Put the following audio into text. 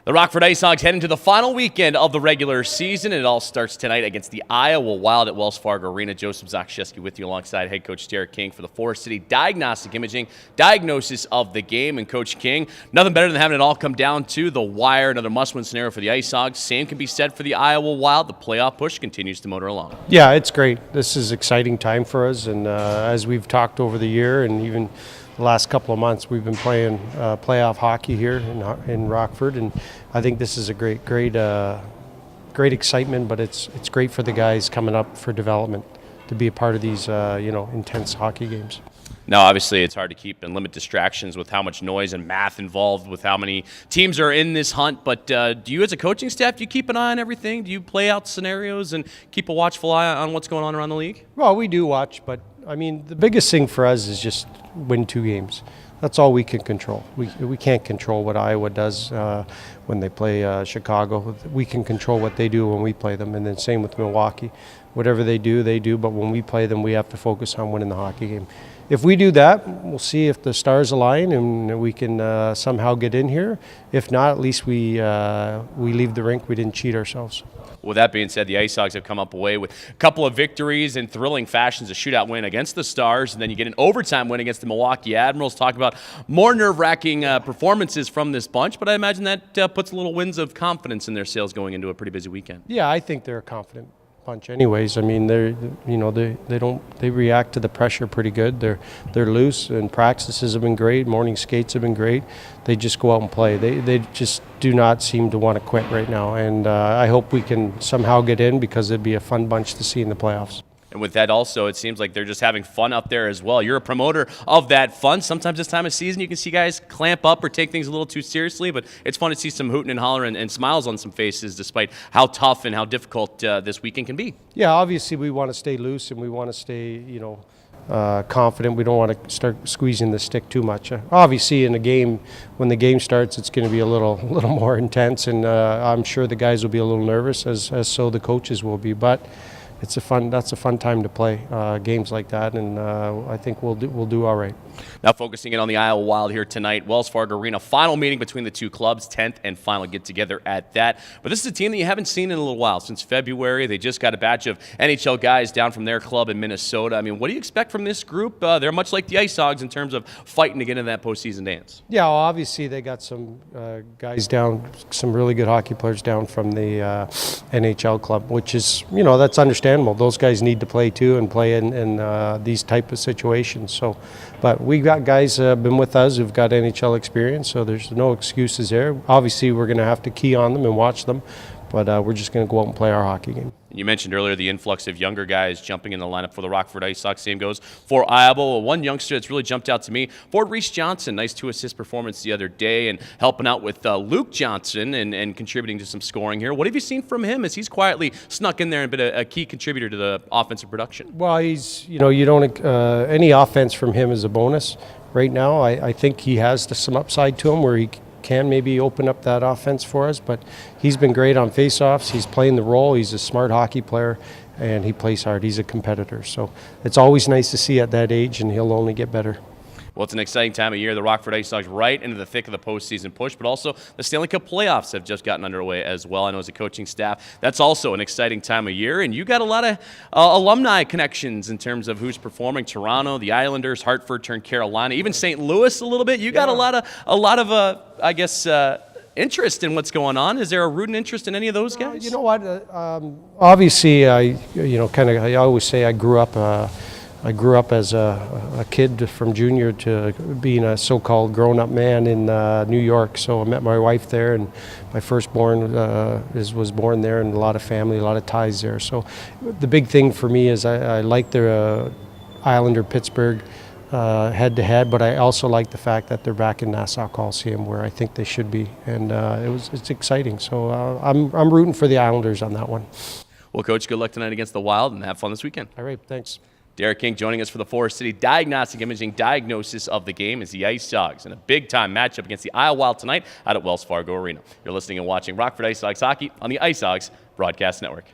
The Rockford IceHogs head into the final weekend of the regular season. It all starts tonight against the Iowa Wild at Wells Fargo Arena. Joseph Zakshevsky with you alongside head coach Derek King for the Forest City Diagnostic Imaging diagnosis of the game. And Coach King, nothing better than having it all come down to the wire. Another must-win scenario for the IceHogs. Same can be said for the Iowa Wild. The playoff push continues to motor along. Yeah, it's great. This is an exciting time for us. And as we've talked over the year and even the last couple of months, we've been playing playoff hockey here in Rockford, and I think this is a great excitement. But it's great for the guys coming up for development to be a part of these intense hockey games. Now, obviously, it's hard to keep and limit distractions with how much noise and math involved with how many teams are in this hunt. But do you, as a coaching staff, do you keep an eye on everything? Do you play out scenarios and keep a watchful eye on what's going on around the league? Well, we do watch, but I mean, the biggest thing for us is just win 2 games. That's all we can control. We can't control what Iowa does when they play Chicago. We can control what they do when we play them, and then same with Milwaukee. Whatever they do, but when we play them, we have to focus on winning the hockey game. If we do that, we'll see if the stars align and we can somehow get in here. If not, at least we leave the rink. We didn't cheat ourselves. With that being said, the IceHogs have come up away with a couple of victories in thrilling fashions, a shootout win against the Stars, and then you get an overtime win against the Milwaukee Admirals. Talk about more nerve-wracking performances from this bunch, but I imagine that puts a little winds of confidence in their sails going into a pretty busy weekend. Yeah, I think they're a confident bunch anyways. I mean, they react to the pressure pretty good. They're loose, and practices have been great. Morning skates have been great. They just go out and play. They just do not seem to want to quit right now, and I hope we can somehow get in, because it'd be a fun bunch to see in the playoffs. And with that also, it seems like they're just having fun out there as well. You're a promoter of that fun. Sometimes this time of season you can see guys clamp up or take things a little too seriously, but it's fun to see some hooting and hollering and smiles on some faces despite how tough and how difficult this weekend can be. Yeah, obviously we want to stay loose and we want to stay, confident. We don't want to start squeezing the stick too much. Obviously in a game, when the game starts, it's going to be a little more intense, and I'm sure the guys will be a little nervous, as so the coaches will be, but that's a fun time to play games like that, and I think we'll do all right. Now focusing in on the Iowa Wild here tonight, Wells Fargo Arena, final meeting between the two clubs, 10th and final get-together at that. But this is a team that you haven't seen in a little while. Since February, they just got a batch of NHL guys down from their club in Minnesota. I mean, what do you expect from this group? They're much like the IceHogs in terms of fighting to get into that postseason dance. Yeah, well, obviously they got some guys down, some really good hockey players down from the NHL club, which is, that's understandable. Those guys need to play too, and play in these type of situations. So, but we got guys been with us who've got NHL experience, so there's no excuses there. Obviously, we're going to have to key on them and watch them, but we're just going to go out and play our hockey game. You mentioned earlier the influx of younger guys jumping in the lineup for the Rockford IceHogs. Same goes for Iowa. One youngster that's really jumped out to me, Ford Reese Johnson. Nice 2-assist performance the other day, and helping out with Luke Johnson and contributing to some scoring here. What have you seen from him as he's quietly snuck in there and been a key contributor to the offensive production? Well, he's, you don't any offense from him is a bonus right now. I think he has some upside to him where he can maybe open up that offense for us, but he's been great on faceoffs. He's playing the role. He's a smart hockey player, and he plays hard. He's a competitor, so it's always nice to see at that age, and he'll only get better. Well, it's an exciting time of year. The Rockford IceHogs right into the thick of the postseason push, but also the Stanley Cup playoffs have just gotten underway as well. I know as a coaching staff, that's also an exciting time of year, and you got a lot of alumni connections in terms of who's performing. Toronto, the Islanders, Hartford turned Carolina, even St. Louis a little bit. You got a lot of interest in what's going on. Is there a rooting interest in any of those guys? You know what? Obviously, I always say I grew up as a kid from junior to being a so-called grown-up man in New York. So I met my wife there, and my firstborn was born there, and a lot of family, a lot of ties there. So the big thing for me is I like the Islander-Pittsburgh head-to-head, but I also like the fact that they're back in Nassau Coliseum, where I think they should be, and it's exciting. So I'm rooting for the Islanders on that one. Well, Coach, good luck tonight against the Wild, and have fun this weekend. All right, thanks. Derek King joining us for the Forest City Diagnostic Imaging diagnosis of the game is the IceHogs in a big-time matchup against the Iowa Wild tonight out at Wells Fargo Arena. You're listening and watching Rockford IceHogs hockey on the IceHogs Broadcast Network.